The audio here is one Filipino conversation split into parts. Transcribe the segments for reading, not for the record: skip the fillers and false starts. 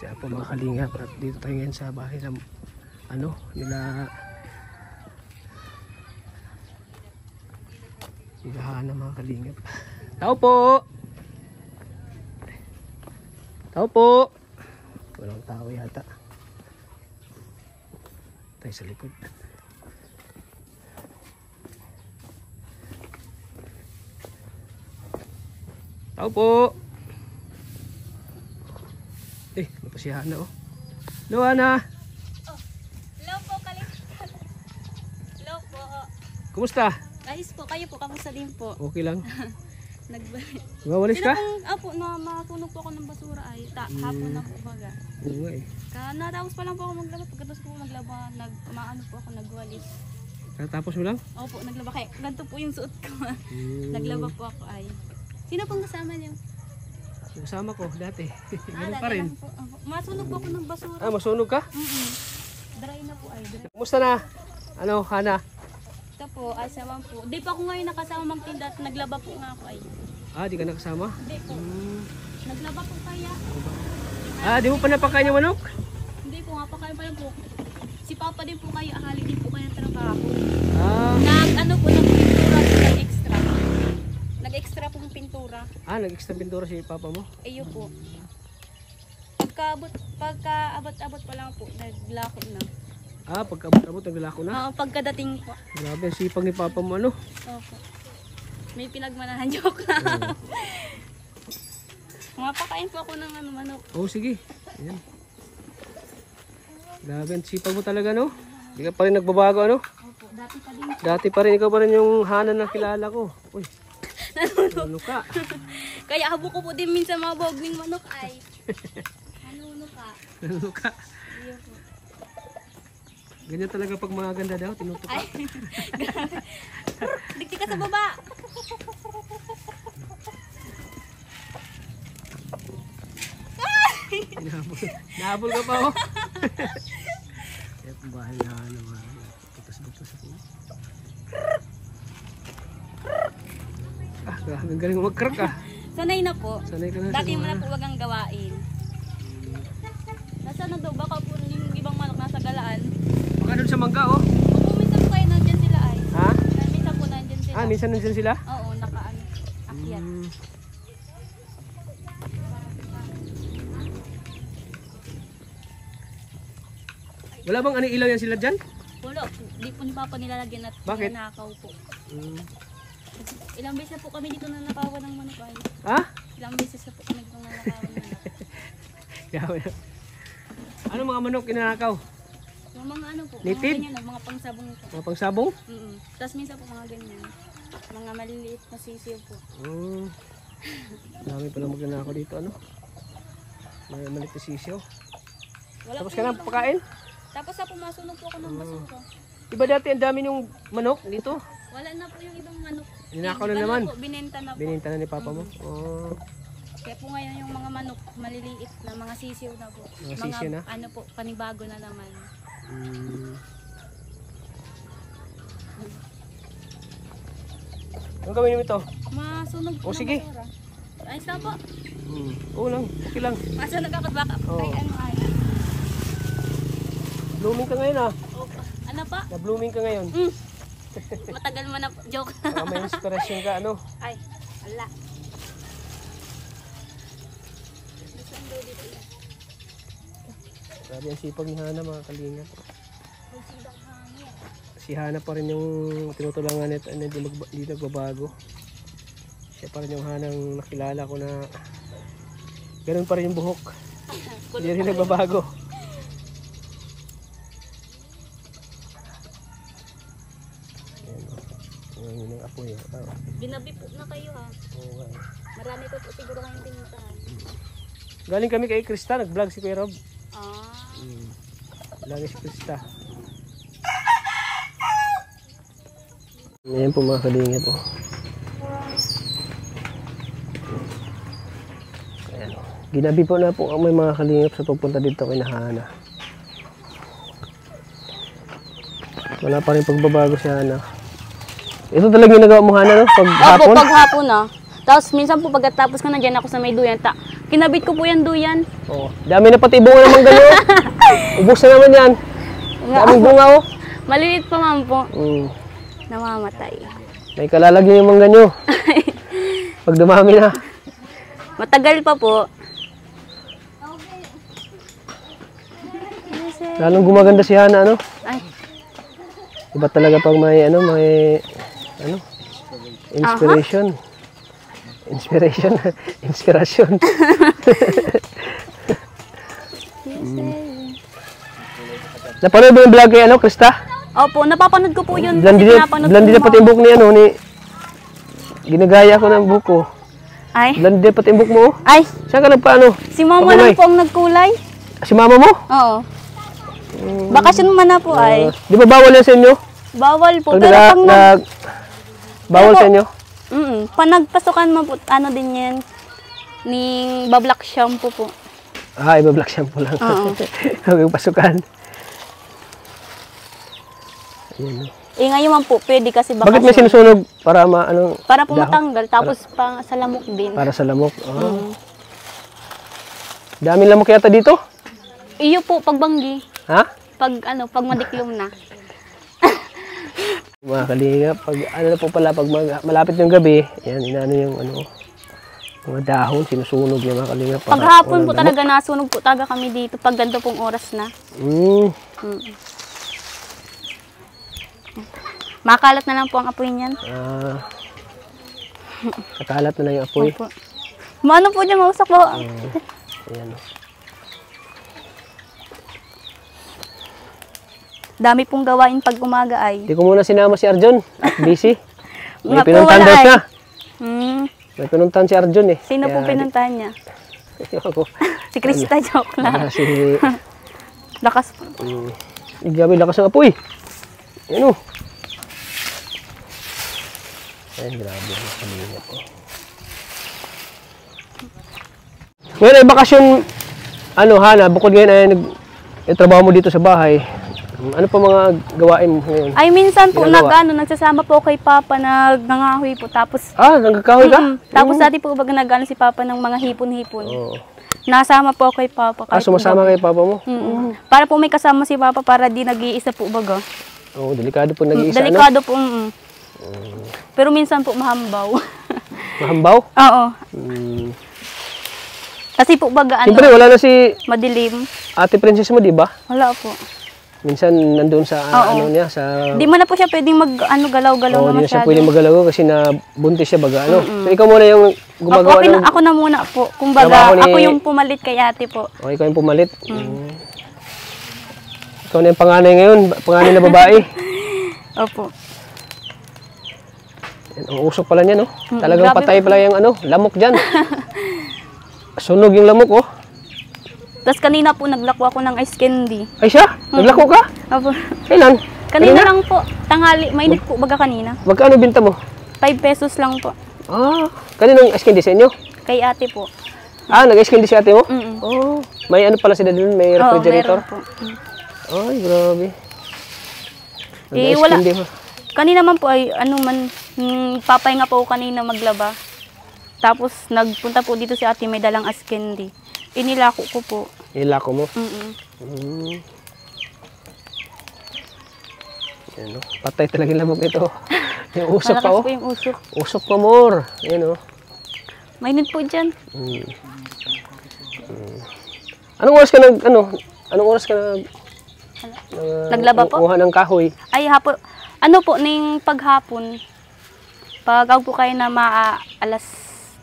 Siya po mga kalingap at dito tayo ngayon sa bahay ng ano nila Hana mga kalingap. Tao po! Tao po! Walang tao yata. Tayo sa likod. Tao po! Napasiyahan na oh. Hello Hana! Oh, hello po kalingap. Hello po. Kumusta? Ayos po, kayo po, kamusta din po? Okay lang. Nagwawalis ka? Opo, makatunog po ako ng basura ay hapon na po baga. Oo eh. Natapos pa lang po ako maglaba. Pagkatapos po maglaba, maano po ako, nagwalis. Tapos mo lang? Opo, naglaba. Kaya ganito po yung suot ko. Naglaba po ako ay. Sino pong kasama niyo? Kasama ko dati. Ganun pa rin. Masunog po ako ng basura. Masunog ka? Dry na po ay. Kumusta na? Ano, Hana? Ito po, ay saman po. Di pa ako ngayon nakasama magtinda at naglaba po nga ako ay. Di ka nakasama? Hindi po. Naglaba po kaya. Di mo pa napakain yung manok? Hindi po, napakain pa lang po. Si Papa din po kayo, ahali din po kaya trabaho. Nag-ano po, nag-pintura po, nag-extra. Nag-extra pong pintura. Nag-extra pintura si Papa mo? Ayun po. Pagka-abot pa lang po, naglako na. Pagka-abot, naglako na? Pagkadating po. Grabe, sipag ni Papa mo ano? Opo. May pinagmanahan, joke lang. Mapakain po ako ng manok. Sige. Ayan. Grabe, sipag mo talaga no? Hindi ka pa rin nagbabago ano? Opo, dati pa din. Dati pa rin, ikaw pa rin yung Hana na kilala ko. Uy, nanunuka. Kaya habo ko po din minsan mga bogning manok ay. Nanunuka. Nanunuka. Ayun po. Ganyan talaga pag mga ganda daw, tinutuka. Dikti ka sa baba. Nahabol ka pa oh. Kaya kung bahay na naman. Butas-butas ako. Grabe, galing mo mag-crack Sanay na po. Sanay ka na. Dati mo na po wag ang gawain. Nasa na daw, baka po yung ibang manok nasa galaan. Baka doon sa mangga oh. Opo, minsan po kayo nandyan sila ay. Ha? Minsan po nandyan sila. Minsan nandyan sila? Oo, nakaano. Akyat. Wala bang ano ilaw yan sila dyan? Wala, di po ni Papa nilalagyan at nakaw po. Ilang beses na po kami dito na nakawan ng manok ay. Ilang beses na po kami dito na nakawan ng manok. Ano mga manok inanakaw? Yung mga ano po, native? mga ganyan, mga pangsabong po. Mga pangsabong? Tapos minsan po mga ganyan. Mga maliliit na sisiw po. Dami pala magnanakaw dito ano? May maliit na sisiw. Tapos ka na pakain? Tapos na pumasunog po ako ng basura. Iba dati ang dami yung manok dito? Wala na po yung ibang manok. Ninakaw na naman? Po, binenta na po. Binenta na ni Papa mo? Kaya po ngayon yung mga manok maliliit na mga sisiw na po. Mga sisiw na? Ano po, panibago na naman. Anong gawin mo ito? Masunog po ng sige. basura. Ayos na po. Oo lang, okay lang. Masa nagkakadbaka po kay ano ay. Blooming ka ngayon Ano pa? Na-blooming ka ngayon. Matagal mo na po. Joke. Baka may inspiration ka ano? Ay, wala. Grabe ang sipag ni Hana mga kalingap. Si Hana pa rin yung tinutulangan nito, hindi nagbabago. Siya pa rin yung Hanang nakilala ko na ganoon pa rin yung buhok. Hindi rin nagbabago. Ayan ang apoy. Ginabi po na kayo ha. Okay. Marami po siguro kayong pinuntahan. Galing kami kay Krista, nag-vlog si Kuya Rob. Vlog si Krista. Ayan po mga kalingap po. Ayan. Ginabi po na po may mga kalingap sa pupunta dito kay Hana. Wala pa rin pagbabago si Hana. Ito talaga yung nagawa mo Hana no? Pag hapon? Opo, pag hapon na. Tapos minsan po pagkatapos ko na dyan ako sa may duyan, Kinabit ko po yan duyan. Oh, dami na pati bunga naman ganyan. Ubus na naman yan. Daming bunga oh. Maliliit pa man po. Mm. Namamatay. May kalalagyan yung mangga nyo. Pag dumami na. Matagal pa po. Lalong gumaganda si Hana, ano? Ay, Iba talaga pag may, ano, inspiration. Inspiration. Inspirasyon. Napanood mo yung vlog kay, ano, Krista? opo, napapanood ko po yun. Blandi Kasi na pinapanood ko pati yung buhok ni, ano, ni... Ginagaya ko ng buhok ko. Ay, Blandi pati yung buhok mo, oh. ay, Saan ka nagpaano? si mama Pakulay. lang po ang nagkulay. Si mama mo? Oo. Bakasyon man na po ay. Di ba bawal yan sa inyo? Bawal po. Pag Pero pag bawal Pero sa po- inyo? pag nagpasukan mo po, ano din yan, ning bablock shampoo po. Ah, iba-black shampoo lang. Oo. Huwag yung pasukan. Ayan, oh. Eh ngayon man po, pwede kasi Bakit may bakasyon. sinusunog para ano, Para po dahon? matanggal, tapos pa sa lamok din. Para sa lamok? Oh. Mm. Daming lamok yata dito? Iyo po, pagbanggi. Ha? Pag madiklom na. Mga kalinga, pag ano na po pala, pag malapit yung gabi, yan, inaano yung ano, mga dahon, sinusunog yung mga kalinga. para Paghapon walang po lamok. talaga nasunog po talaga kami dito pag ganito pong oras na. Mm. Mm. Makalat na lang po ang apoy niyan. Ah, kakalat na lang yung apoy. Opo. Maano po dyan, mausak po. Ayan. Dami pong gawain pag umaga ay. Hindi ko muna sinama si Arjon at busy. May Nga po pinuntahan wala daw ay. siya. Hmm. May pinuntahan si Arjon eh. Sino pong Kaya- pinuntahan niya? Ako. Si Krista, joke lang. Si... Lakas po. Grabe, lakas ng apoy. Ayan o. Ayan, grabe. Makalingap po. Ngayon ay bakasyon, ano Hana, bukod ngayon ay nagtrabaho mo dito sa bahay. Ano pa mga gawain mo ngayon? Ay, minsan po Ginagawa. nagsasama po kay Papa, nagngangahoy po. Tapos, Nagkakahoy ka? tapos dati po nagano si Papa ng mga hipon-hipon. Oo. Nasama po kay Papa. kahit Sumasama kay papa mo? Para po may kasama si Papa para di nag-iisa po baga. Oo, delikado po nag-iisa. Delikado po. Pero minsan po mahambaw. Mahambaw? Oo. Hmm. Kasi po baga Siyempre, wala na si madilim. Ate Princess mo, di ba? Wala po. Minsan nandun sa ano niya, sa... Di mo na po siya pwedeng galaw-galaw Oo, na hindi na siya masyado. pwede magalaw kasi nabuntis siya baga. Ano? So, ikaw muna yung gumagawa okay ng... na, ako na muna po. Kung Trabaho baga, ni- ako yung pumalit kay ate po. O, ikaw yung pumalit. Ikaw na yung panganay ngayon, panganay na babae. Opo. Yan, ang usok pala niya, no? Talagang grabe patay pala yung ano, lamok dyan. Sunog yung lamok, oh. Tapos kanina po naglako ako ng ice candy. Ay siya, naglako ka? Opo. Kailan? Kanina lang po, tanghali, mainit po baga kanina. Magkano binta mo? 5 pesos lang po. Kaninong ice candy sa inyo? Kay ate po. Nag-ice candy si ate mo? Mm-mm. Oh, may ano pala sila dun, may Oo, refrigerator? meron po. Ay, grabe. Eh, Nag-ice wala. candy mo. Kanina man po ay papay nga po ako kanina maglaba. Tapos nagpunta po dito si ate, may dalang ice candy. Inilako ko po. Ilako mo? Mm-mm. Yan, oh. Patay talaga yung lamok ito. Yung usok pa, Malakas oh. po yung usok. Usok pa more. Yan, oh. Mainit po dyan. Anong oras ka anong oras ka Naglaba po? Kuha ng kahoy. Ay, hapon. Ano po, ning paghapon. Pag po kayo na alas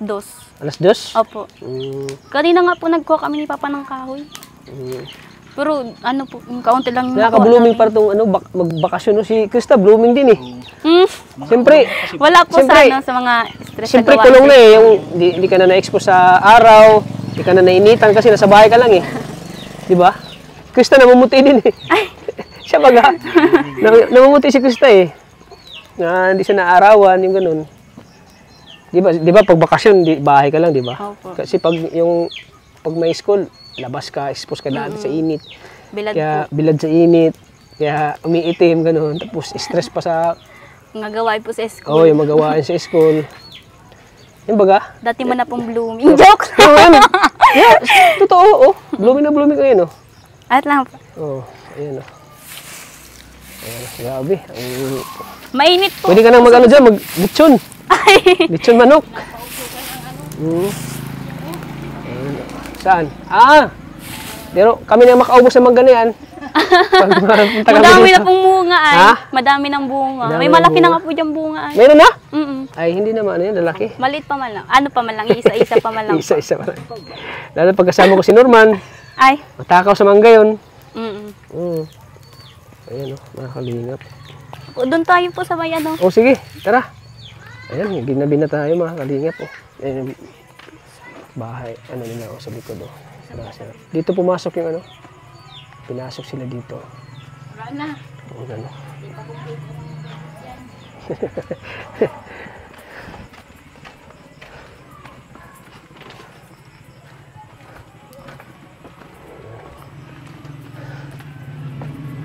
2. Alas 2? Opo. Kanina nga po nagkuha kami ni Papa ng kahoy. Pero ano po, kaunti lang yung Nakaka-blooming para itong magbakasyon. No? Si Krista, blooming din eh. Siyempre, Wala po Siyempre- sa mga stress siyempre na gawain. kulong na eh. Yung, di ka na na-expose sa araw, di ka na nainitan kasi nasa bahay ka lang eh. Di ba? Krista, namumuti din eh. Siya baga. Namumuti si Krista eh. Na hindi siya naarawan, yung ganun. Di ba pag bakasyon, bahay ka lang, di ba? Opo. Kasi pag may school, labas ka, expose ka dati sa init. Bilad Kaya bilad sa init, kaya umiitim, ganun. Tapos stress pa sa, po. Nga gawain po sa school. yung magawain sa school. Yung baga, Dati man na pong blooming. Joke! yung, Yeah, totoo, oh. Blooming na blooming ngayon, oh. At lang po. Oh, ayan, oh. Ayan, grabe. Mainit po. Pwede ka nang mag-ano dyan, mag-lechon. Ay. Lechon manok. Ayan, saan? Pero kami na makaubos ng mangga na yan. Madami na pong bunga ay. Ha? Madami ng bunga. Madami May ng malaki na bunga. nga po diyang bunga ay. Mayroon na? Mm-mm. Ay, hindi naman. Ano yan, lalaki. Maliit pa man lang. Ano pa man lang. Isa-isa pa man lang. Isa-isa pa lang. Lalo pagkasama ko si Norman, Ay. matakaw sa mangga yun. Mm-mm. Ayan, oh, nakakalingap. Doon tayo po sa may ano. Oh, sige, tara. Ayan, ginabi na tayo mga kalingap. Oh. Ayan, yung bahay, ano nila, oh, sa likod. Oh. Sira. Dito pumasok yung ano. Pinasok sila dito. Wala na. Oh, ano.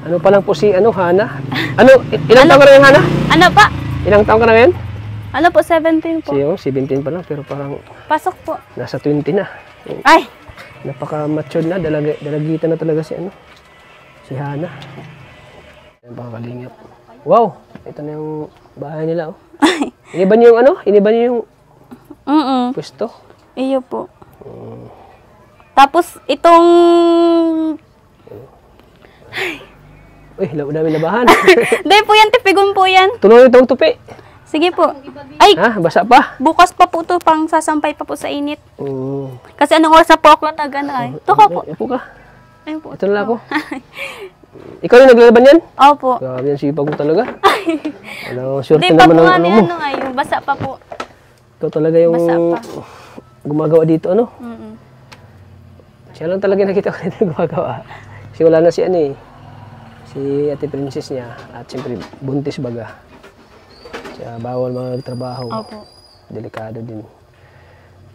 Ano pa lang po si Hana? Ilang taon ka na yung Hana? Ano pa? Ilang taon ka na ngayon? Ano po? 17 po. Siyo, 17 pa lang pero parang Pasok po. nasa 20 na. Ay. Napaka-mature na, dalagita na talaga si si Hana. Ayan, kalingap. Wow, ito na yung bahay nila, oh. Iniba niyo yung Iniba niyo yung pwesto? Iyo po. Tapos itong Uy, dami labahan. Dahil po yan, tipigon po yan. Tuloy itong tupi. Sige po. Ay, Basa pa. bukas pa po to pang sasampay pa po sa init. Mm. Kasi anong oras na po ako nag-ano ay. Tuko po. Upo ka. Ayun po. Ito na lang ako. Ikaw yung naglalaban yan? Opo. Grabe yan, sipag mo talaga. Ano, swerte Hindi pa naman po ng nga ano ni mo. ano ay, yung basa pa po. Ikaw talaga yung Basa pa. gumagawa dito, ano? Mm-mm. Siya lang talaga nakita ko rin gumagawa. Kasi wala na si si Ate Princess niya. At siyempre, buntis baga. Siya bawal magtrabaho. Opo. Delikado din.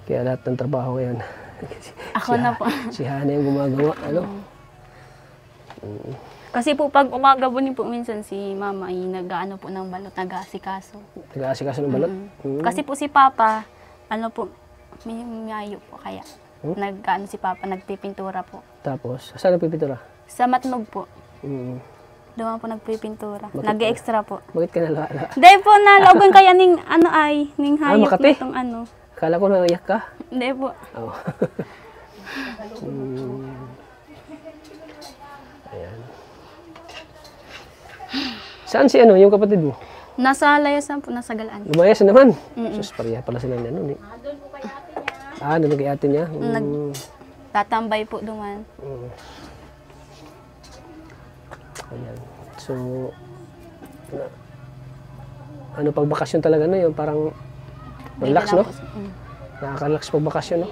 Kaya lahat ng trabaho ngayon. Ako na po. Si Hana yung gumagawa, ano? Kasi po pag umaga po po minsan si mama ay nag-ano po ng balot, nag-aasikaso. Nag-aasikaso ng balot? Kasi po si Papa, ano po, may mayo po kaya. Nag-ano si Papa, nagpipintura po. Tapos, saan ang pipitura? Sa Matnog po. Mm. Doon po nagpipintura. Bakit Nag-extra po. Bakit ka nalala? Dahil po nalogan kaya ning ano ay, ning hayop Makati? nitong ano. Akala ko naiyak ka. Dahil po. Oh. Ayan. Saan si yung kapatid mo? Nasa layasan po, nasa galaan. Lumayas na naman. Sus, pareha pala sila na nun eh. Doon kay ate niya. Tatambay po duman. Ayan. So, pag bakasyon talaga na yun, parang relax, no? Nakaka-relax pag bakasyon, no?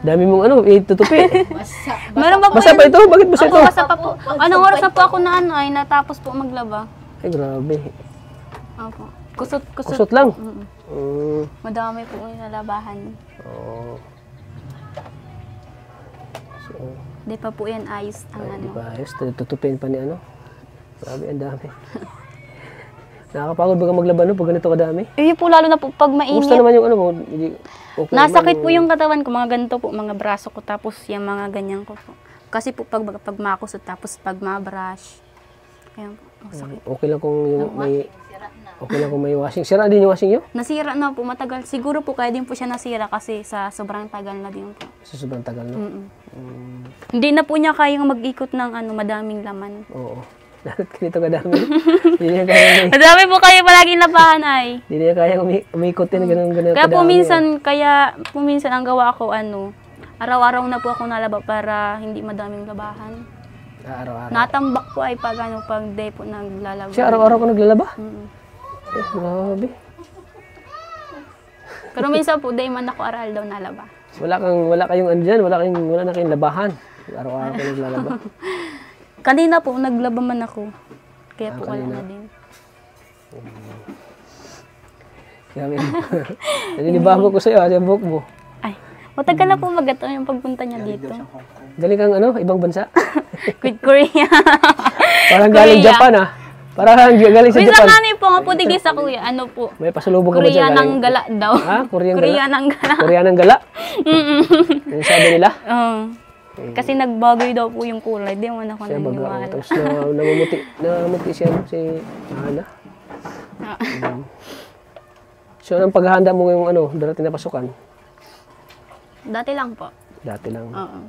Dami mong itutupi. Meron ba po Basa yan? pa ito? Bakit basa ito? Opo, basa pa po. Anong oras na po ako na ay natapos po maglaba? Ay, grabe. Opo. Kusot. Kusot lang. Madami po yung nalabahan. Oo. So, Di pa po yan ayos ang di ano. ba? Ayos, tutupin pa ni Grabe, ang dami. Nakakapagod ba maglaba no? Pag ganito kadami? Eh po lalo na po pag Kumusta mainit. naman yung mo? Hindi, okay Nasakit naman po yung katawan ko, mga ganito po, mga braso ko, tapos yung mga ganyan ko po. Kasi po pag makusot, tapos pag mabrush, ayan po, masakit. Okay lang kung yung may washing. Sira din yung washing nyo? Nasira na po, matagal. Siguro po kaya din po siya nasira kasi sa sobrang tagal na din po. Sa sobrang tagal, no? Hindi na po niya kayang mag-ikot ng madaming laman. Oo. Dahil ganito kadami. Hindi niya kayang Madami po kayo palagi labahan ay. Hindi niya kayang umikot din ganun Kaya po minsan ang gawa ko araw-araw na po ako nalaba para hindi madaming labahan. Araw-araw. Natambak po ay pag day po naglalaba. Siya araw-araw ka naglalaba? Eh, grabe. Pero minsan po, day man ako aral daw nalaba. Wala kayong andyan, wala na kayong labahan. Araw-araw ka naglalaba. Kanina po, naglaba man ako. Kaya po wala na din. Grabe. Naninibago ko sa'yo, yung buhok mo. Ay, matagal na po magato yung pagpunta niya dito. Galing kang ibang bansa. With Korea. Parang galing Korea. Japan Parang galing sa Minsan Japan. nga po nga po digdi sa kuya, ano po? May pasalubong ka ba Korea dyan? ng gala daw. Ha? Korean Korea gala? ng gala. Korean ng gala? Yung sabi nila? Oo. Kasi nagbagoy daw po yung kulay. Di mo na ako Siya baga. naniniwala. Tapos namumuti siya si Ana. Ah. So, anong paghahanda mo ngayong darating na pasukan? Dati lang po. Dati lang. Oo.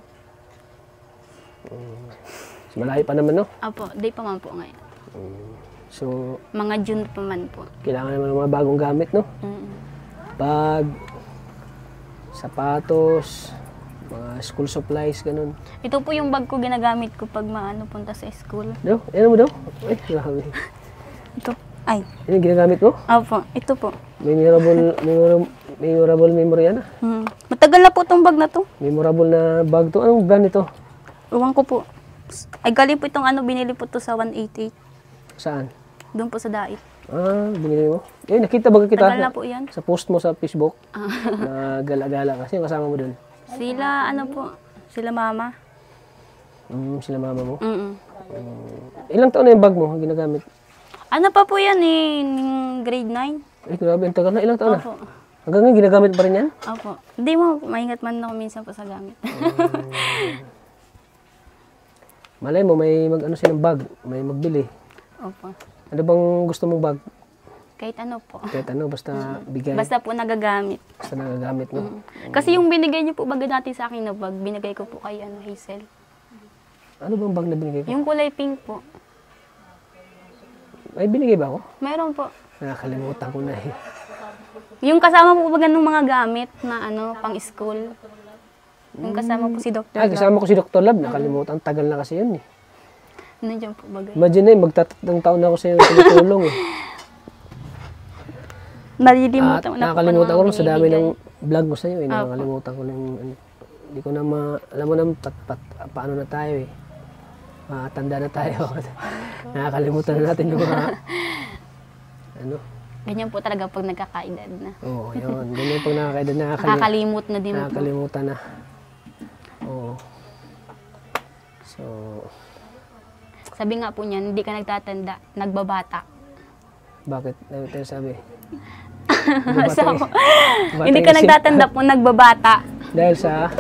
So, malayo pa naman, no? Apo, di pa man po ngayon. So, Mga June pa man po. kailangan naman ng mga bagong gamit, no? Mm. Bag, sapatos, mga school supplies, ganun. Ito po yung bag ko ginagamit ko pag punta sa school. No? Ano mo daw? Ay, grabe. Ito. Ay. Yan yung ginagamit mo? Opo, ito po. Memorable memory yan, ah. Matagal na po itong bag na to. Memorable na bag to. Anong brand ito? Uwang ko po. Ay, galing po itong binili po to sa 188. Saan? Doon po sa Dait. Ah, binili mo? Eh, nakita ba kita? Tagal na po yan. Sa post mo sa Facebook? Na gala-gala kasi yung kasama mo dun. Sila, sila mama. Sila mama mo. Mm-mm. Ilang taon na yung bag mo ginagamit? Ano pa po yan yung grade 9? Ay, grabe, ang tagal na. Ilang taon na? Opo. Hanggang ngayon, ginagamit pa rin yan? Opo. Hindi mo, maingat man ako minsan pa sa gamit. Malay mo, may siya ng bag. May magbili. Opo. Ano bang gusto mong bag? Kahit ano po. Kahit basta bigay. Basta po nagagamit. Basta nagagamit mo. Kasi yung binigay niyo po baga dati sa akin na bag, binigay ko po kay Hazel. Ano bang bag na binigay ko? Yung kulay pink po. Ay, binigay ba ako? Meron po. Nakakalimutan ko na eh. Yung kasama po baga ng mga gamit na pang school. Yung kasama po si Dr. Ah, kasama ko si Dr. Lab. Nakalimutan. Ang tagal na kasi yun eh. Nandiyan po bagay. Imagine na magtatatang taon na ako sa iyo tulong eh. Nalilimutan ko na po. Nakakalimutan ko rin sa dami ng binibigay. vlog mo sa iyo eh. Nakakalimutan ko lang hindi ko na alam mo naman paano na tayo eh. Matanda na tayo. Nakakalimutan na natin yung mga Ganyan po talaga pag nagkakaedad na. Oo, yun. Ganyan pag nakakaedad na Nakakalimot na din po. nakakalimutan na. Oo. So, Sabi nga po niyan, hindi ka nagtatanda, nagbabata. bakit? Ano tayo sabi? Hindi ka nagtatanda po, nagbabata. Dahil sa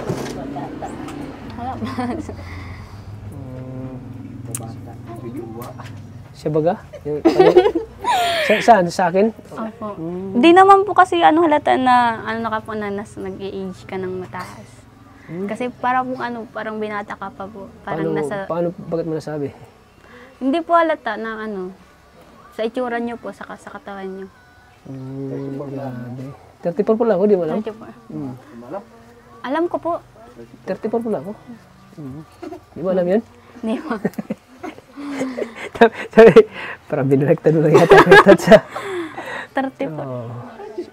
siya baga? Saan? Sa akin? Opo. Hindi naman po kasi halata na nag-i-age ka ng mataas. Kasi parang parang binata ka pa po. Parang bakit mo nasabi? Hindi po halata na sa itsura niyo po, sa katawan niyo. Grabe. 34 po lang ako, di mo alam? 34. Alam ko po. 34 po lang ako. Di mo alam yun? Hindi po. Sabi, parang binirekta doon lang yata sa... 30 po.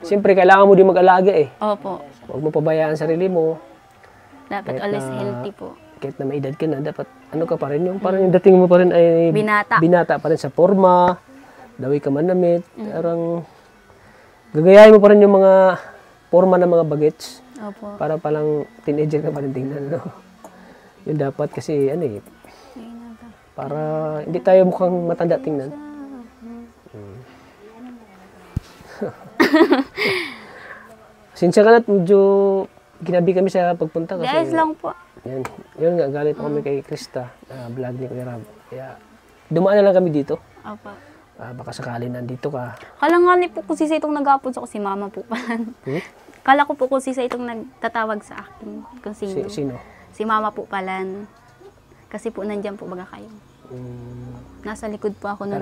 Siyempre, kailangan mo din mag-alaga eh. Opo. Huwag mo pabayaan sarili mo. Dapat Kahit always na- healthy po. Kahit na may edad ka na, dapat ka pa rin. Parang yung dating mo pa rin ay Binata. pa rin sa forma. Dawi ka manamit. Parang gagayahin mo pa rin yung mga forma ng mga bagets. Opo. Para palang teenager ka pa rin tingnan. No? Yun dapat kasi para hindi tayo mukhang matanda tingnan. Sinsya ka na, medyo ginabi kami sa pagpunta kasi... Guys lang po. Yan. Yun nga, galit kami kay Krista, vlog ni Kuya Rab. Kaya, dumaan na lang kami dito. Opo. Baka sakali nandito ka. Kala nga po kung sisa itong nag-apod ako, si mama po pala. Kala ko po kung sisa itong nagtatawag sa akin. Kung sino. Sino? Si mama po pala. Kasi po nandyan po baga kayo. Nasa likod po ako nun.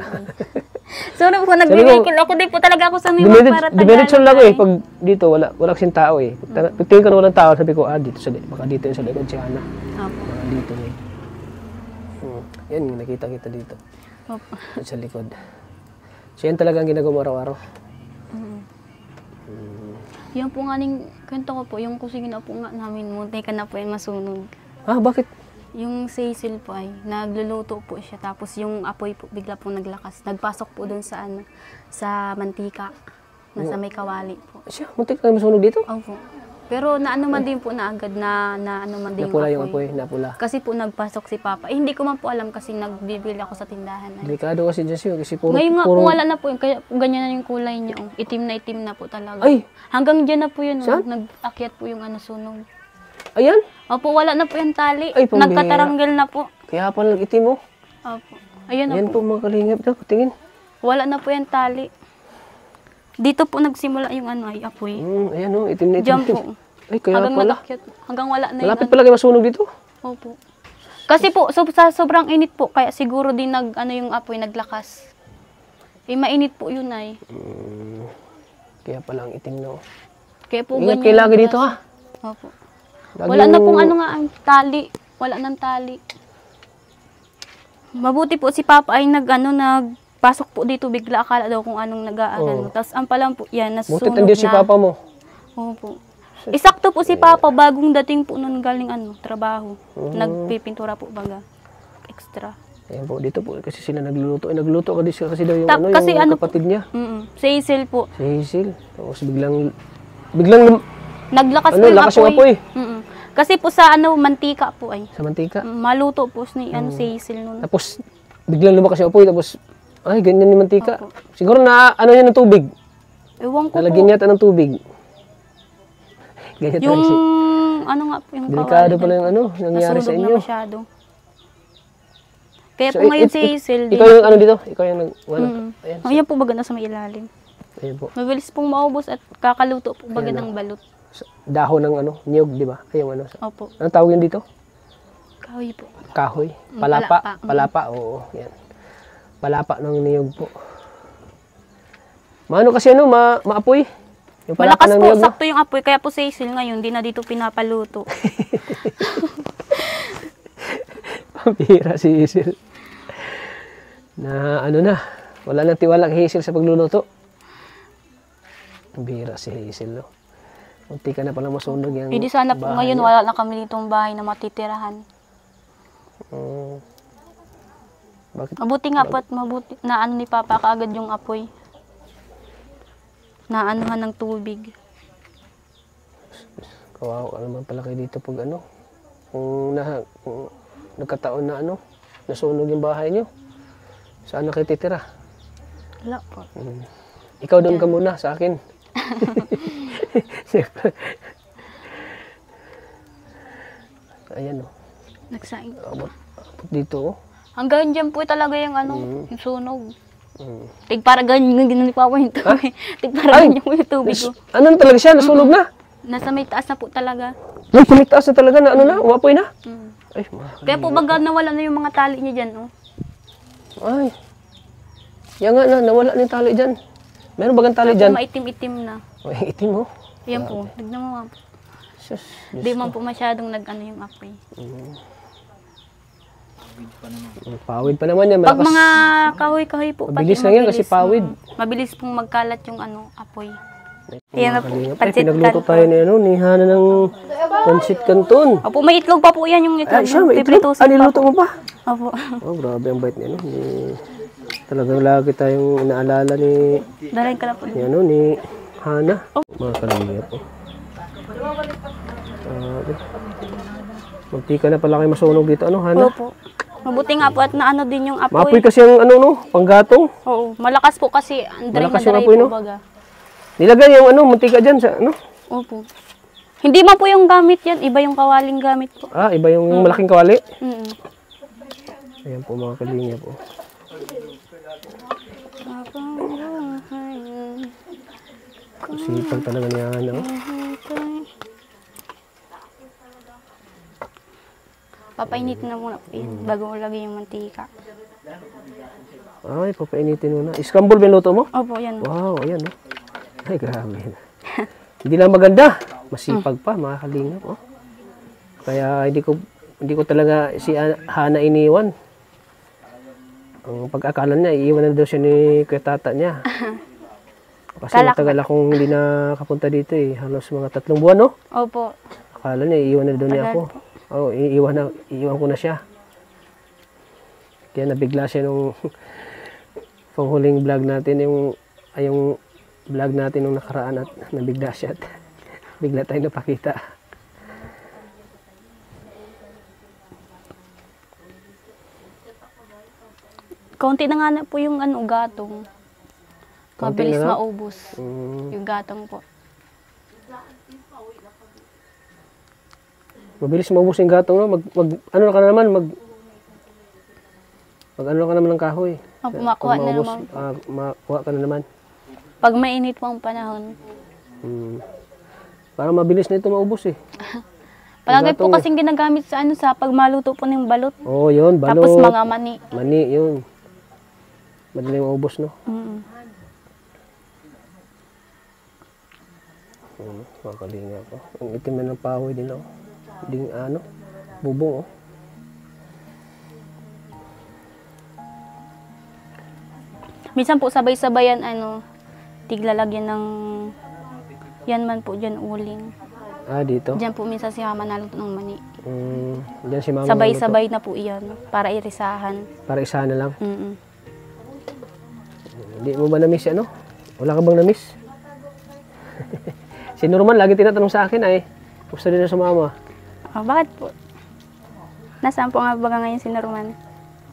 Sorry po, nag-vehicle ako. Di po talaga ako sanay para Tagalog. Dimension lang eh. Pag dito, wala kasing tao eh. Pag tingin ko na walang tao, sabi ko, dito baka dito yung sa likod si Ana. Opo. Baka dito eh. Yan, nakita kita dito. Opo. Sa likod. So yan talaga ang ginagawa mo araw-araw. Yan po nga ning kwento ko po, yung kusina po nga namin, munti ka na po yung masunog. Bakit? Yung Cecil po ay nagluluto po siya, tapos yung apoy po bigla po naglakas. Nagpasok po doon sa mantika, nasa may kawali po. Siya, muntik na masunog dito? Opo. Pero naano man din po na agad na ano man din Napula yung apoy, napula. Kasi po nagpasok si Papa. Hindi ko man po alam kasi nagbibili ako sa tindahan. Delikado kasi dyan siya kasi puro... Ngayon nga po wala na po yun. Kaya ganyan na yung kulay niya. Oh. Itim na po talaga. Ay! Hanggang dyan na po yun. Oh. Saan? Nag-akyat po yung sunog. Ayan! Opo, wala na po yung tali. Ay, pambihira. Nagkataranggal na po. Kaya pala itim mo. Opo. Ayan na Ayan po po. mga kalingap na. Tingin. Wala na po yung tali. Dito po nagsimula yung ay apoy. Ayan o, itim na itim. Diyan po. Ay, kaya Hanggang pala. nag-akyat. Hanggang wala na Malapit pala kayo masunog dito. Opo. Kasi po, sa sobrang init po, kaya siguro din yung apoy naglakas. Mainit po yun ay. Kaya pala ang itim na. Kaya po Ingat ganyan. kayo lagi dito ha. Opo. Lagi Wala na yung- pong ang tali. Wala nang tali. Mabuti po si Papa ay nagpasok po dito bigla. Akala daw kung anong nag-aano. Tapos ang palang po yan, Buti nasusunog nandiyan si na. papa mo. Opo. Isakto po si Papa bagong dating po nun galing trabaho. Nagpipintura po baga. Extra. Ayan po, dito po kasi sila nagluluto. Nagluto kasi daw yung, Kasi yung kapatid niya. Si Hazel po. Si Hazel. Tapos biglang Naglakas ano, po yung lakas yung apoy. Kasi po sa mantika po ay. Sa mantika. Maluto po si Hazel nun. Tapos biglang lumakas yung apoy. Tapos, ay, ganyan yung mantika. Opo. Siguro na, ano yan ng tubig. Ewan ko Nalagyan po. yata ng tubig. Ganyan Yung talaga siya. yung Delikado kawali pala din yung po. nangyari sa Nasunog inyo. na masyado. Kaya So, po ngayon si Hazel. Ikaw yung dito? Ikaw yung Ayan. Ayan po baga nasa may ilalim. Ayan po. Mabilis pong maubos at kakaluto po baga ng balot. Dahon ng niyog, di ba? Ay, yung Opo. Anong tawag yun dito? Kahoy po. Kahoy. Palapa. Palapa. Palapa, oo. Yan. Palapa ng niyog po. Maano kasi maapoy? Yung palapa Malakas ng po, niyog, no? sakto yung apoy. Kaya po si Hazel ngayon, di na dito pinapaluto. Pambira si Hazel. Na wala nang tiwala kay Hazel sa pagluluto. Pambira si Hazel, no? Munti ka na palang masunog yung Hindi sana po bahay ngayon niya. wala na kami ditong bahay na matitirahan. Bakit? Mabuti nga po at mabuti na ni Papa kaagad yung apoy. Naanuhan ng tubig. Kawawa ka naman pala kayo dito pag kung nagkataon na nasunog yung bahay nyo. Saan na kayo titira? Wala po. Ikaw doon ka muna sa akin. Ayan Nagsaing. abot dito Hanggang dyan po talaga yung yung sunog. Tig para ganyan ni Papa yung tubig. Tig para ganyan po yung tubig ko. Ano na talaga siya? Nasunog na? Nasa may taas na po talaga. Ay, pumitaas na talaga na na? Umapoy na? Ay, Kaya po baga nawala na yung mga tali niya dyan. ay. Yan nga na, nawala na yung tali dyan. Meron bagang tali dyan? Maitim-itim na. Ay, itim mo. Yan po. Tignan mo ma'am. Sus, Di man po masyadong yung apoy. pawid pa naman yan. Pag Malakas. mga kahoy-kahoy po. Mabilis lang yan kasi pawid. Mabilis pong magkalat yung apoy. Yan na po. Ay, Pancit pinagluto canton. tayo ni Hana ng pancit canton. Opo, may itlog pa po yan yung itlog. Ay, siya, may itlog. Pipritusin pa Niluto po. mo pa? Opo. Oh, grabe ang bait niya, no? Talagang lagi tayong inaalala ni Dalayin ka na po. ni Hana. Mga kalingap, po. Magtika na pala kayo masunog dito, Hana? Opo. Mabuti nga po at naano din yung apoy. Maapoy kasi ang panggatong. Oo, malakas po kasi. Dry Malakas na yung dry apoy, po no? baga. Nilagay yung mantika dyan sa Opo. Hindi man po yung gamit yan. Iba yung kawaling gamit po. Ah, iba yung malaking kawali. Mm. Ayan po mga kalingap, po. Sipag talaga niya, Papainit na muna po yun bago mo lagay yung mantika. Ay, papainitin mo na. Scramble ba yung luto mo? Opo, yan. Wow, ayan, no? Ay, grabe. Hindi lang maganda. Masipag pa, mga kalingap, oh. Kaya hindi ko talaga si Hana iniwan. Ang pag-akala niya, iiwan na daw siya ni Kuya Tata niya. Kasi matagal akong hindi nakapunta dito eh. Halos mga 3 buwan, no? Opo. Akala niya, iiwan na daw niya ako. Tagal Oo, iiwan ko na siya. Kaya nabigla siya nung panghuling vlog natin, yung vlog natin nung nakaraan at nabigla siya. At Bigla tayong napakita. Kaunti na nga na po yung ano, gatong. Kaunti Mabilis na lang? maubos. Yung gatong po. Mabilis maubos yung gatong, no? Ano ka na naman, ano ka naman ng kahoy. Opo, makuha Pag na maubos, naman po. makuha ka na naman. Pag mainit po ang panahon. Parang mabilis na ito maubos eh. Palagi po gatong, kasing ginagamit sa ano, sa pagmaluto po ng balot. Oo, yun, balot. Tapos mga mani. Mani, yun. Madali maubos, no? Makalinga ko. Ang itim na ng pahoy din, oh. Ding ano, bubong, oh. Minsan po sabay-sabayan ano, tiglalagyan ng yan man po dyan uling. Dito? Diyan po minsan si mama naluto ng mani. Diyan si mama. Sabay-sabay na po iyan para irisahan. Para isa na lang. Hindi mo ba na-miss ano? Wala ka bang na-miss? Si Norman lagi tinatanong sa akin ay gusto din na sumama. Bakit po? Nasaan po nga ba ngayon si Norman?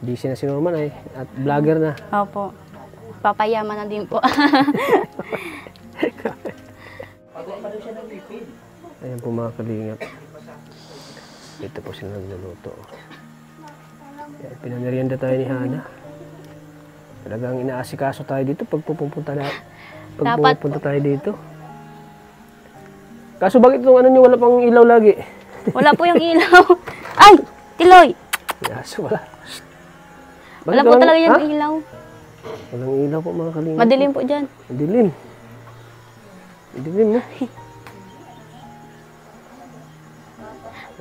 Busy na si Norman ay at vlogger na. Opo. Papayaman na din po. Ayan po mga kalingap. Ito po sila nagluluto. Ayan, pinamerienda tayo ni Hana. Talagang inaasikaso tayo dito pag pupunta tayo dito. Kaso bakit itong ano nyo wala pang ilaw lagi? Wala po yung ilaw. Ay! Tiloy! Yaso wala. Wala po talaga yung ilaw. Walang ilaw po mga kalingap. Madilim po dyan. Madilim. Madilim mo.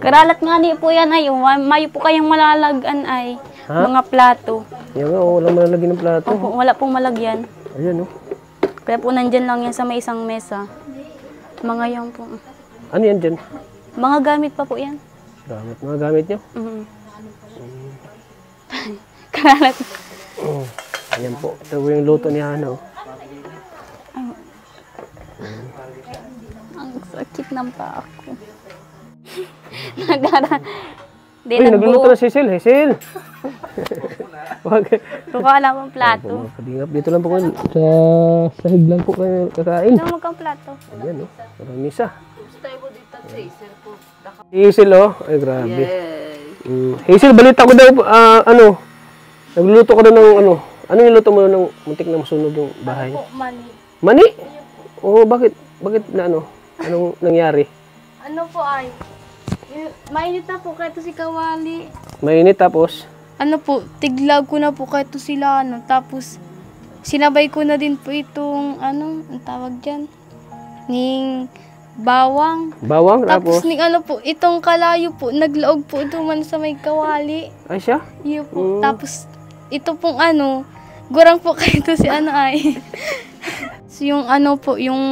Karalat nga ni po yan ay. Mayo po kayang malalagan ay. Mga plato. Yan nga, walang malalagyan ng plato. Opo, wala pong malagyan. Ayan o. Kaya po nandyan lang yan sa may isang mesa. Mga yan po. Ano yan dyan? Mga gamit pa po yan. Mga gamit nyo? Karalat. Ayan po. Ito po yung luto ni Hana. Ang sakit ng paa ko. Nagluluto na si Sil. Sil! Kukuha lang ang plato. Dito lang po kayo. Sa sahig lang po kayo kakain. Ito magkang plato. Ayan o. Parang misa. Hazel o. Ay grabe. Hazel, balita ko daw, nagluluto ka daw ng ano. Ano yung luto mo ng muntik na masunog yung bahay? Mani. Mani? Oo, bakit? Bakit na ano? Anong nangyari? Ano po ay? Mainit na po kahit si Kawali. Mainit tapos? Ano po, tiglag ko na po kahit sila ano. Tapos, sinabay ko na din po itong ano, ang tawag dyan? Ning bawang. Bawang? Tapos ning ano po, itong kalayo po, naglaog po ito man sa may Kawali. Ay siya? Yun po. Tapos, ito pong ano, gurang po kahit si ano ay. So, yung ano po, yung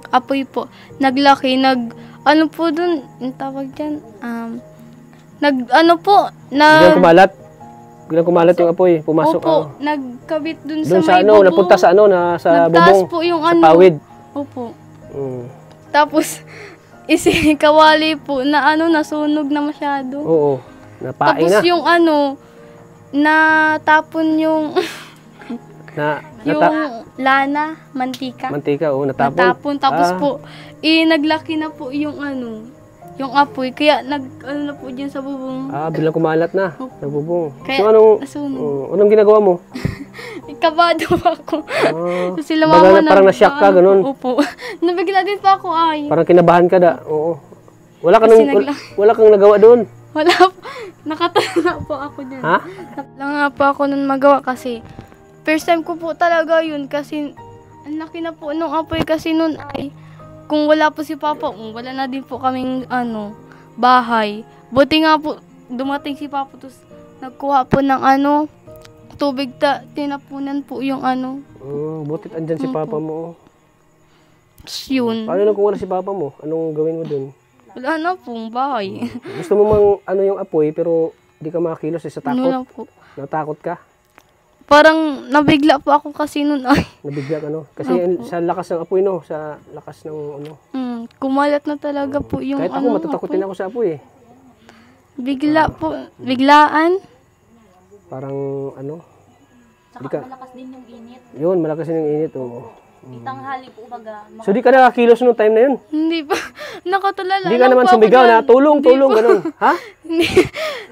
apoy po, naglaki, ano po dun, yung tawag dyan, Biglang kumalat? Biglang kumalat yung apoy, pumasok. Opo, nagkabit dun sa doon sa may ano, bubong. napunta sa ano, sa Nagtaas bubong, po yung sa ano. pawid. Opo. Tapos, kawali po, na ano, nasunog na masyado. Oo, napaing Tapos na. yung ano, natapon yung, yung lana, mantika. Mantika, oo, natapon. Natapon, tapos po, naglaki na po yung ano, yung apoy. Kaya ano na po dyan sa bubong. Biglang kumalat na, sa bubong. Kaya So, nasunog. anong ginagawa mo? Kabado ako. So, sila baga mama parang na-shock ka, ganun. Opo. Nabigla din pa ako ay. Parang kinabahan ka da, oo. Wala kang nagawa doon. Wala po. Nakatala po ako dyan. Ha? Wala nga po ako nun magawa kasi first time ko po talaga yun kasi ang laki na po nung apoy kasi nun ay kung wala po si Papa, wala na din po kaming bahay. Buti nga po dumating si Papa tapos nagkuha po ng tubig tinapunan po yung Butit andyan si Papa mo. Yun. Paano lang kung wala si Papa mo? Anong gawin mo doon? Wala na pong bahay. Gusto mo mang yung apoy pero di ka makakilos sa takot? Ano lang po. Natakot ka? Parang nabigla po ako kasi nun ay. Nabigla ka, no? Kasi sa lakas ng apoy, no? Sa lakas ng ano. Kumalat na talaga po yung Kahit ako, ano, matatakotin apoy. ako sa apoy, eh. Bigla po, biglaan. Parang ano. Saka malakas din yung init. Yun, malakas din yung init, oo. Itanghali po baga. So, di ka nakakilos nung time na yun? Hindi pa, nakatulala Di ka lang naman po ako sumigaw dyan. na tulong, ganun. Ha? Hindi.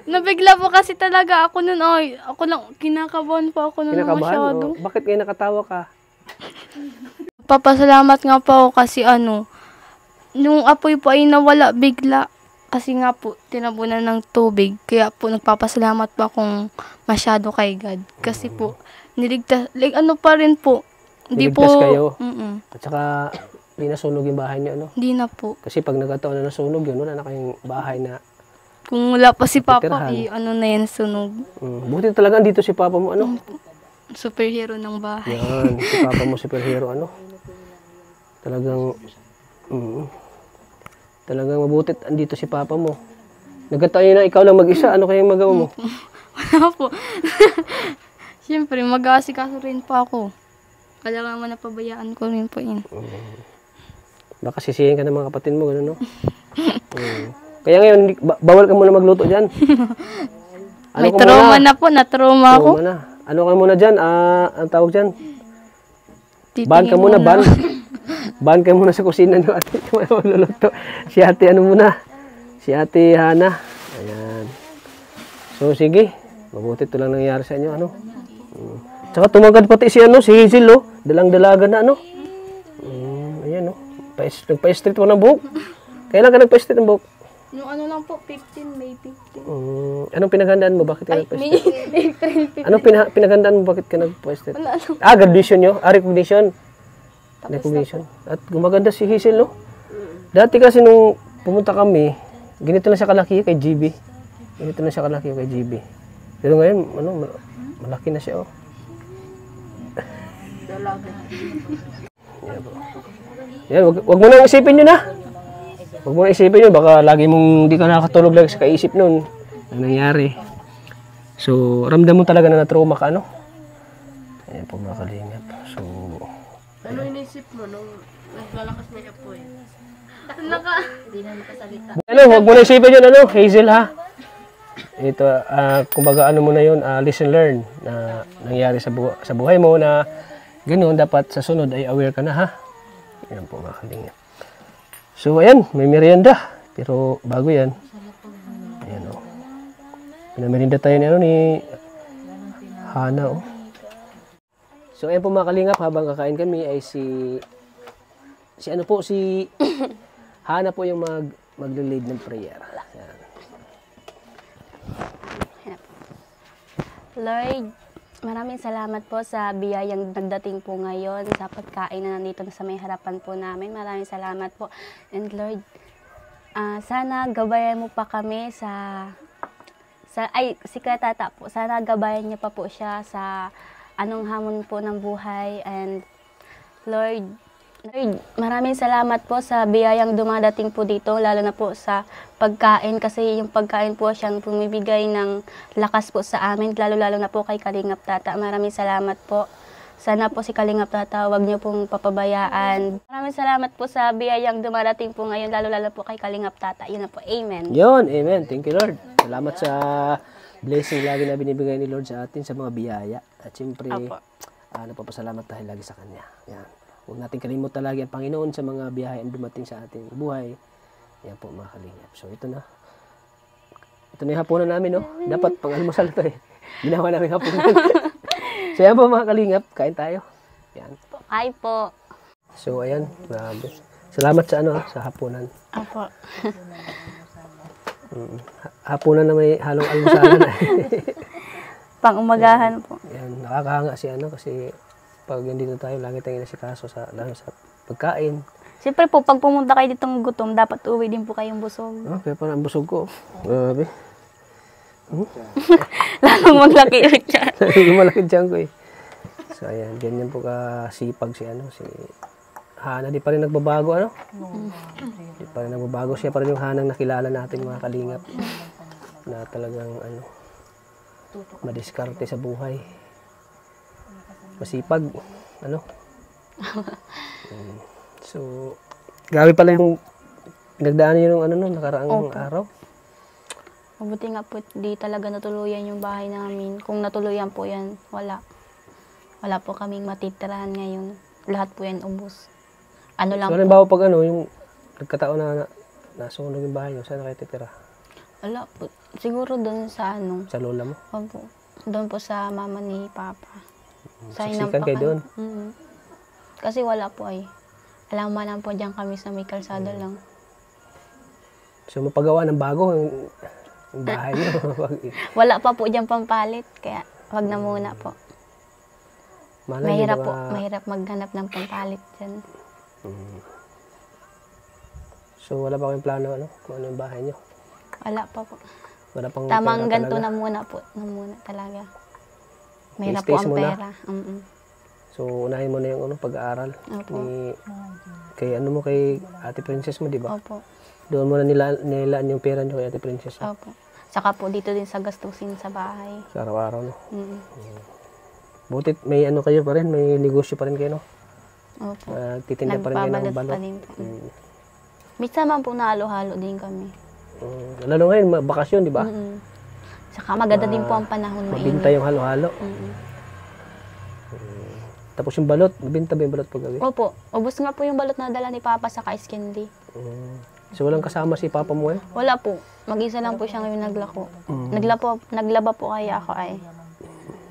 Nabigla po kasi talaga ako nun. Ay, ako lang, kinakabahan po ako nun Kinakabahan? masyado. O, bakit kayo nakatawa ka? Papasalamat nga po ako kasi ano, nung apoy po ay nawala bigla. Kasi nga po, tinabunan ng tubig. Kaya po, nagpapasalamat po akong masyado kay God. Kasi po, niligtas, like ano pa rin po. Hindi po, Niligtas kayo? mm-mm. At saka, di nasunog yung bahay niyo, ano? Hindi na po. Kasi pag nagkataon na nasunog yun, wala na kayong bahay na... Kung wala pa si Papa, Titirahan. ano na yan, sunog. Buti talaga dito si Papa mo, ano? Superhero ng bahay. Yan, si Papa mo superhero, ano? Talagang... talagang mabuti andito si Papa mo. Nagkataon na ikaw lang mag-isa, ano kayang magawa mo? Wala po. Siyempre, mag-aasikaso rin po ako. Kaya naman napabayaan ko rin po yun. Baka sisihin ka ng mga kapatid mo, gano'n, no? Kaya ngayon, bawal ka muna magluto dyan. May trauma na po, na-trauma ako. Trauma na. Ano ka muna dyan? Ang tawag dyan? Ban Titingin ka muna, ban. Ban ka muna sa kusina nyo, ate. Magluluto. Si ate, ano muna? Si ate Hana. Ayan. So, sige. Mabuti ito lang nangyari sa inyo, ano? Tsaka tumagad pati si, ano, si Hazel, oh. Dalang-dalaga na, ano? Ayan, oh. Nagpa-street mo ng buhok. Kailan ka nagpa-street ng buhok? Yung ano lang po, 15, May 15. Anong pinaghandaan mo? Bakit ka nagpa-street? May April 15. Anong pinaghandaan mo? Bakit ka nagpa-street? Wala ano. Graduation nyo? Recognition. Recognition. At gumaganda si Hazel, no? Dati kasi nung pumunta kami, ganito lang siya kalaki kay GB. Ganito lang siya kalaki kay GB. Pero ngayon, ano, malaki na siya, oh. Yan, wag mo nang isipin yun, ha? Wag mo nang isipin yun. Baka lagi mong di ka nakakatulog lang sa kaisip nun. Ang nangyari. So, ramdam mo talaga na na-trauma ka, ano? Ayan po mga kalingap. So, Ano inisip mo nung naglalakas na siya po eh? Hindi na makasalita. ano, wag mo nang isipin yun, ano? Hazel, ha? Ito, kumbaga ano mo na yun, listen learn na nangyari sa buhay mo na ganoon, dapat sa sunod ay aware ka na, ha? Ayan po mga kalingap. So, ayan, may merienda. Pero bago yan. Ayan, oh. Pinamerienda tayo ni, ano, ni Hana, oh. So, ayan po mga kalingap, habang kakain kami ay si Hana po yung magle-lead ng prayer. Ayan. Lord, maraming salamat po sa biyayang nagdating po ngayon, sa pagkain na nandito na sa may harapan po namin. Maraming salamat po. And Lord, sana gabayan mo pa kami si Kuya Tata po. Sana gabayan niyo pa po siya sa anong hamon po ng buhay. And Lord, maraming salamat po sa biyayang dumadating po dito, lalo na po sa pagkain, kasi yung pagkain po siyang pumibigay ng lakas po sa amin, lalo na po kay Kalingap Tata. Maraming salamat po. Sana po si Kalingap Tata, huwag niyo pong papabayaan. Maraming salamat po sa biyayang dumadating po ngayon, lalo po kay Kalingap Tata. Yun na po. Amen. Yun, amen. Thank you, Lord. Salamat sa blessing lagi na binibigay ni Lord sa atin, sa mga biyaya. At siyempre, napapasalamat tayo lagi sa Kanya. Yan. Huwag natin kalimutan lagi ang Panginoon sa mga biyayang dumating sa ating buhay. Yan po mga kalingap. So ito na. Ito na yung hapunan namin, no? Dapat pang-almusal ito, eh. Ginawa namin hapunan. So yan po mga kalingap. Kain tayo. Yan. Hi po. So ayan. Grabe. Salamat sa sa hapunan. Apo. Hapunan na may halong almusalan. Pang-umagahan po. Yan. Nakakahanga si kasi pag nandito tayo, lagi tayong nasikaso lalo sa pagkain. Siyempre po, pag pumunta kayo ditong gutom, dapat uwi din po kayong busog. Kaya parang busog ko. Grabe. Lalong maglaki ulit siya. Malaki tiyan ko, eh. So ayan, ganyan po kasipag si Hana. Di pa rin nagbabago, ano? Di pa rin nagbabago. Siya pa rin yung Hanang nakilala natin, mga kalingap. Na talagang madiskarte sa buhay. masipag, ano. So, grabe pala yung pinagdaanan niyo nung ano nung nakaraang Opo. araw. Mabuti nga po di talaga natuluyan yung bahay namin. Kung natuluyan po yan, wala. Wala po kaming matitirahan ngayon. Lahat po yan ubos. Ano lang So, po. halimbawa pag ano, yung nagkataon na nasunog yung bahay niyo, saan kayo titira? Wala po. Siguro doon sa ano. Sa lola mo? Opo. Doon po sa mama ni Papa. Sa Siksikan kayo doon? Kasi wala po ay. Alam man lang po dyan kami sa may kalsada lang. So, mapagawa ng bago yung bahay niyo. Wala pa po dyan pampalit. Kaya wag na muna po. Malay niyo Mahirap baka- po. Mahirap maghanap ng pampalit dyan. So, wala pa kayong plano, ano? Kung ano yung bahay niyo? Wala pa po. Wala pang Tamang pera ganito talaga? na muna po. Na muna talaga. Mahirap po I-stays ang muna? pera. So, unahin mo na yung ano, pag-aaral. Opo. Kay ano mo, kay Ate Princess mo, di ba? Opo. Doon mo na nilaan yung pera niyo kay Ate Princess. No? Opo. Saka po dito din sa gastusin sa bahay. Sa araw-araw, no? Mm. Butit may ano kayo pa rin, may negosyo pa rin kayo, no? Opo. Titinda pa rin kayo ng Nagpabalot balot. pa din po. Minsan man po nahalo-halo din kami. Lalo ngayon, bakasyon, di ba? Saka maganda din po ang panahon. Mabinta Mainit. yung halo-halo. Tapos yung balot, mabinta ba yung balot pag gabi? Opo. Ubus nga po yung balot na dala ni Papa sa ice candy. So walang kasama si Papa mo eh? Wala po. Mag-isa lang po siya ngayon naglako. Naglaba po kaya ako ay.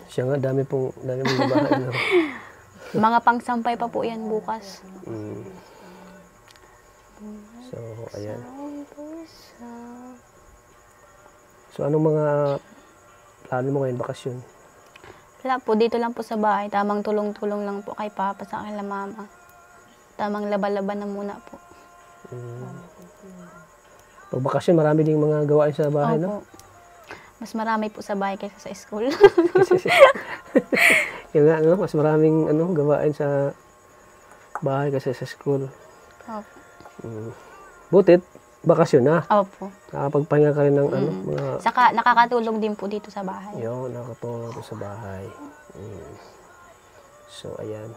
Siya nga, dami pong babae. No? Mga pangsampay pa po yan bukas. So, ayan. So, anong mga plano mo ngayon, bakasyon? Wala po, dito lang po sa bahay. Tamang tulong-tulong lang po kay Papa sa kay Mama. Tamang laba-laba na muna po. Pag bakasyon, marami ding mga gawain sa bahay, no? Opo. Mas marami po sa bahay kaysa sa school. Yung nga, no? Mas maraming gawain sa bahay kasi sa school. Opo. Butit, bakasyon na. Opo. Nakapagpahinga ka rin ng mga... Saka nakakatulong din po dito sa bahay. Yun, nakatulong sa bahay. So, ayan.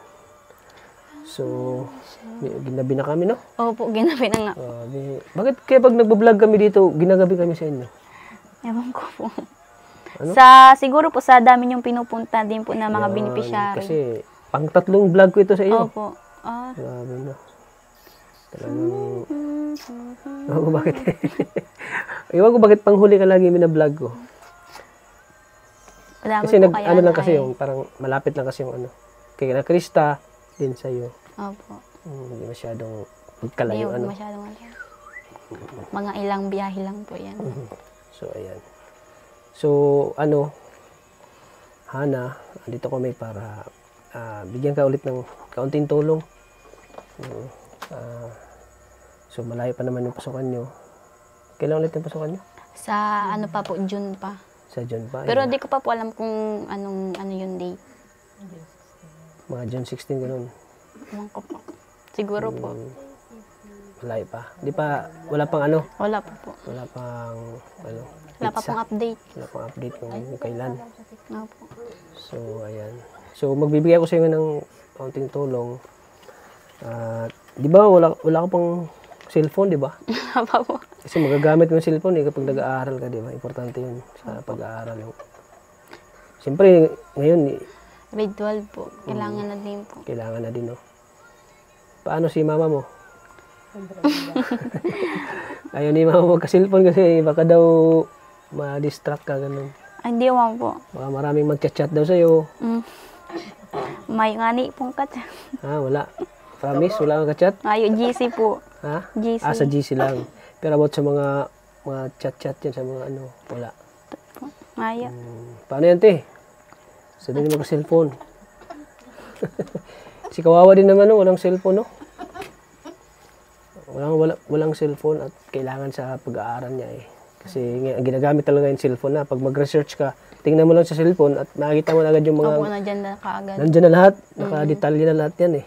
So, ginabi na kami, no? Opo, ginabi na nga. Bakit kaya pag nagbablog kami dito, ginagabi kami sa inyo? Ewan ko po. Ano? Siguro po sa dami yung pinupunta din po na mga Yan, beneficiary. Kasi, pang 3 vlog ko ito sa iyo. Opo. Grabe na. Talagang... Ewan ko bakit. Ewan ko bakit panghuli ka lagi minablog ko. Madami Kasi po kaya ano lang na kasi ay. yung, parang malapit lang kasi yung ano. Kaya na Krista, din sa'yo. Opo. Hindi masyadong Hindi kalayo ano. masyadong ano. Mga ilang biyahe lang po yan. So, ayan. So, Hana, andito kami para bigyan ka ulit ng kaunting tulong. So, malayo pa naman yung pasukan nyo. Kailan ulit yung pasukan nyo? Sa ano pa po, June pa. Sa June pa? Pero Yun. di ko pa po alam kung ano yung date. Mga June 16, ganun. Ewan ko po. Siguro po. Malayo pa. Di pa, wala pang ano? Wala pa po. Wala pang, Wala pa pong update. wala pang update kung kailan. Opo. So, ayan. So, magbibigay ako sa inyo ng kaunting tulong. Di ba, wala ka pang cellphone, di ba? Wala pa po. Kasi magagamit mo yung cellphone kapag nag-aaral ka, di ba? Importante yun sa pag-aaral. Siyempre, ngayon, Grade 12 po. Kailangan na din po. kailangan na din, no? Paano si mama mo? Ayaw ni mama magka-cellphone kasi baka daw ma-distract ka, ganun. Ay, hindi ewan po. Baka maraming mag-chat daw sa'yo. May ngani pong kat. Wala. Promise, wala kang ka-chat? Ayo, GC po. Ha? GC. Sa GC lang. Pero about sa mga chat-chat yan, sa mga wala. Ayo. Paano yan, te? Sabi niyo magka-cellphone. Si kawawa din naman, no? Walang cellphone, no? Walang cellphone at kailangan sa pag-aaral niya, eh. Kasi ginagamit talaga yung cellphone na. Pag mag-research ka, tingnan mo lang sa cellphone at makikita mo na agad yung mga... Opo, nandyan na kaagad. Nandyan na lahat. Nakadetalye na lahat yan, eh.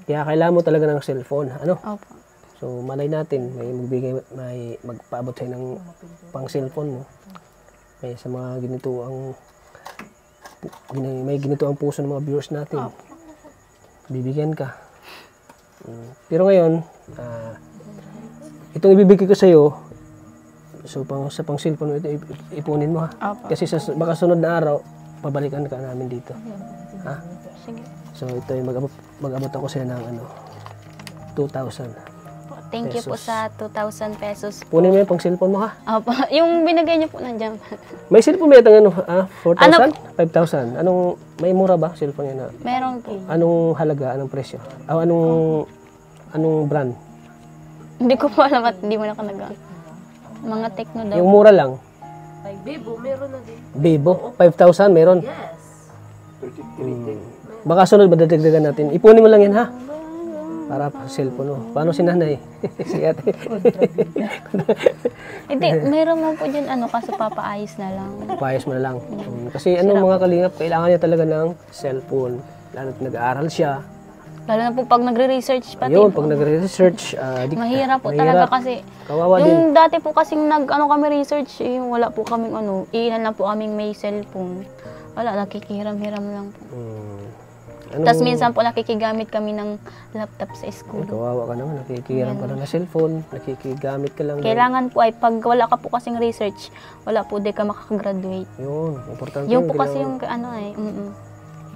Kaya kailangan mo talaga ng cellphone. Ano? Opo. So, malay natin, may magpaabot sa'yo ng pang cellphone mo. May sa mga ganito ang may ginito ang puso ng mga viewers natin. Bibigyan ka. Pero ngayon, itong ibibigay ko sa iyo, so sa pang cellphone mo ito, ipunin mo ha. Opo. Kasi baka sunod na araw, pabalikan ka namin dito. Ha? Sige. So ito yung mag-abot ako sa'yo ng 2,000. Thank you po Pesos. sa 2,000 pesos. Punin mo yung pang cellphone mo ha. Opo. Yung binigay niyo po nandiyan. May cellphone ba itong 4,000? 5,000? Anong, may mura ba cellphone yan? Meron po. Anong halaga? Anong presyo? Anong brand? Hindi ko po alam at hindi mo na kanaga. Mga Tecno daw. Yung mura lang. Bebo, meron na din. Bebo, 5,000 meron. Yes. Baka sunod, madadagdagan natin. Ipunin mo lang yan ha. Para sa cellphone mo. Paano si nanay? Si ate. Hindi, meron lang po dyan kaso papaayos na lang. Paayos mo na lang. Kasi mga kalingap, kailangan niya talaga ng cellphone. Lalo na nag-aaral siya. Lalo na po pag nagre-research pati Ayun, po. pag nagre-research, Mahirap po talaga kasi. Kawawa din. Yung dati po kasing kami research, yung wala po kaming ilan lang po kaming may cellphone. Wala, nakikihiram-hiram lang po. Tapos minsan po nakikigamit kami ng laptop sa school. Kawawa ka naman, nakikiram ka lang na cellphone, nakikigamit ka lang. Kailangan po ay pag wala ka po kasing research, wala po di ka makakagraduate. Yun, importante Yung po kasi yung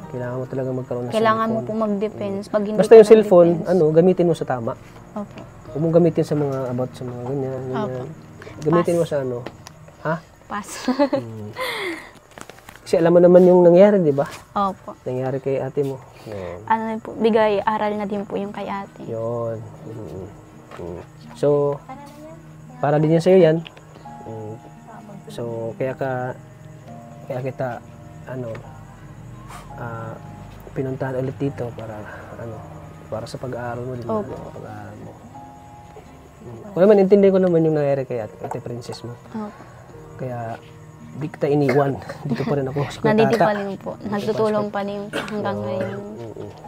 kailangan mo talaga magkaroon ng kailangan mo cellphone. po mag-defense. Pag hindi Basta ka yung cellphone, mag-defense. gamitin mo sa tama. Opo. Huwag mong gamitin sa mga sa mga ganyan. Gamitin mo sa ha? Pass. Kasi alam mo naman yung nangyari, di ba? Opo. Nangyari kay ate mo. Yun. Po, bigay aral na din po yung kay ate. Yun. So, para din yan sa'yo yan. So, kaya kita, pinuntahan ulit dito para sa pag-aaral mo din. Pag-aaral mo. Kung naman, intindihan ko naman yung nangyari kay ate Princess mo. Opo. Kaya, di kita iniwan. Dito pa rin ako. Nandito pa rin po. Nagtutulong pa rin po hanggang ngayon.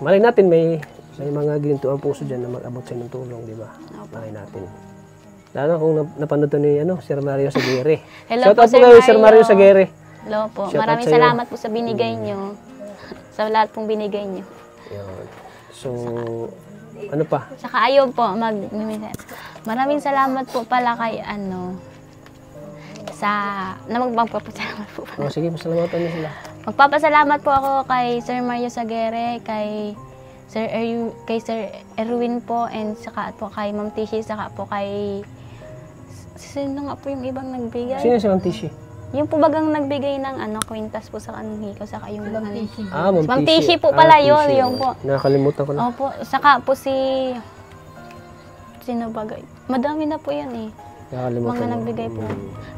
Malay natin may mga ginto ang puso dyan na mag-abot sa ng tulong, di ba? Malay natin. Lalo kung napanood to ni Sir Mario Saguere. Hello Shout po, out Sir po kayo, Mario. Sir Mario Saguere. Hello po. Shout out Maraming sa'yo. salamat po sa binigay nyo. Sa lahat pong binigay nyo. Yun. So, ano pa? Saka ayaw po, maraming salamat po pala kay magpapasalamat po. Sige, pasalamatan niyo sila. Magpapasalamat po ako kay Sir Mario Saguere, kay Sir Erwin po, and saka po kay Ma'am Tishi, saka po kay sino nga po yung ibang nagbigay? Sino si Ma'am Tishi? Yung po bagang nagbigay ng kwintas po sa kanong hikaw, saka yung Ma'am Ma'am Tishi po pala yun, Tishi. yung po. Nakakalimutan ko na. Opo, saka po sino bagay? Madami na po yan eh. Nakakalimutan Mga ko. nagbigay po.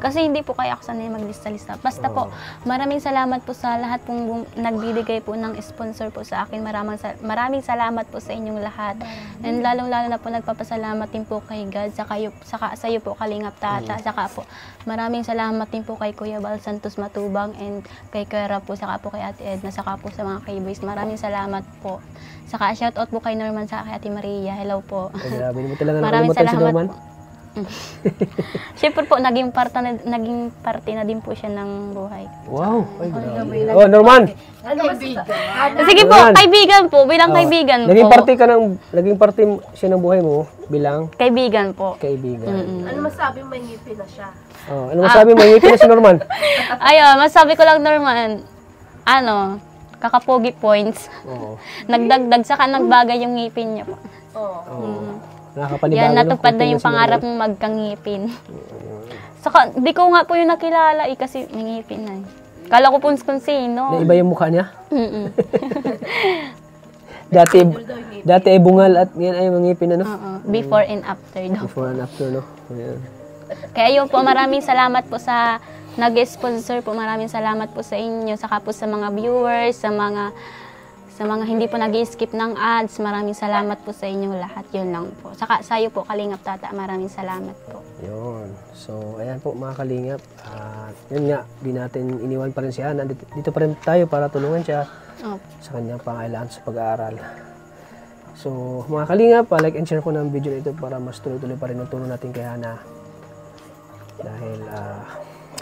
Kasi hindi po kaya ako sanay maglista-lista. Basta po, maraming salamat po sa lahat pong nagbibigay po ng sponsor po sa akin. Maraming salamat po sa inyong lahat. And lalong-lalo na po nagpapasalamat din po kay God, saka sa iyo po Kalingap Tata, saka po maraming salamat din po kay Kuya Bal Santos Matubang and kay Kera po, saka po kay Ate Edna, saka po sa mga K-Boys. Maraming salamat po. Saka shoutout po kay Norman, sa kay Ate Maria. Hello po. Ay, grabe, hindi mo talaga Maraming nakalimutan si salamat Norman. po. Siyempre po, naging parte na din po siya ng buhay. Wow! Ay, grabe. Oh, Norman! Sige po, Norman. kaibigan po, bilang kaibigan po. Naging parte siya ng buhay mo bilang Kaibigan po. kaibigan. Ano masabi mo, may ngipin na siya? Oh, ano masabi mo? Ngipin na si Norman. Ayun, masabi ko lang Norman, kakapogi points. Oo. Nagdagdag, saka nagbagay yung ngipin niya po. Oo. Nakakapanibago. Yan, natupad na Ngipin yung si pangarap Norman. mong magkangipin. Saka, di ko nga po yung nakilala kasi may ngipin na. Kala ko po kung sino. Na iba yung mukha niya. Mm-mm. Dati ay bungal at yan ay mangipin ano? Oo, before and after daw. Before and after, no? Ayan. Kaya yun po, maraming salamat po sa nag-sponsor po. Maraming salamat po sa inyo, saka po sa mga viewers, sa mga hindi po nag-skip ng ads. Maraming salamat po sa inyong lahat. Yun lang po. Saka sayo po, Kalingap Tata, maraming salamat po. Yun. So, ayan po mga kalingap. Yun nga, di natin iniwan pa rin siya. Dito pa rin tayo para tulungan siya sa kanyang pangailangan sa pag-aaral. So, mga kalingap, like and share po ng video na ito para mas tuloy-tuloy pa rin ang tulong natin kay Hana. Dahil,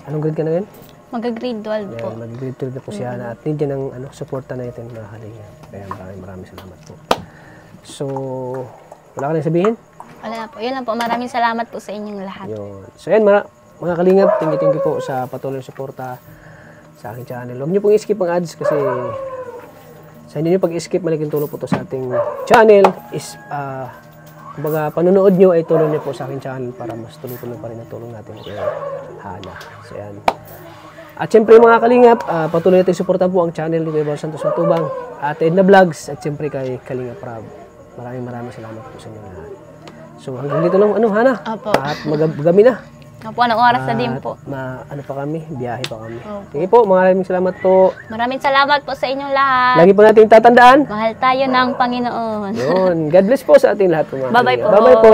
anong grade ka na yun? Mag-grade 12 po. Yan, mag-grade 12 na po si Hana at nandiyan ang suporta natin mga kalingap. Kaya maraming salamat po. So, wala ka na sabihin? Wala na po. Yun lang po. Maraming salamat po sa inyong lahat. Yun. So yan mga kalingap, thank you po sa patuloy na suporta sa aking channel. Huwag niyo pong i-skip ang ads kasi sa hindi niyo pag-skip, malaking tulong po to sa ating channel. Kumbaga, panonood niyo ay tulong niyo po sa aking channel para mas tuloy-tuloy pa rin ang tulong natin kay Hana. So yan. At syempre mga kalingap, patuloy natin suportahan po ang channel ni Kuya Bal Santos Matubang at Edna Vlogs at syempre kay Kalingap Rab. Maraming salamat po sa inyo lahat. So hanggang dito lang Hana. Opo. At magagabi na. Opo, anong oras na din po. Ano pa kami, biyahe pa kami. Sige po, maraming salamat po. Maraming salamat po sa inyong lahat. Lagi po natin tatandaan. Mahal tayo ng Panginoon. Yun. God bless po sa ating lahat. Bye-bye po. Bye-bye po.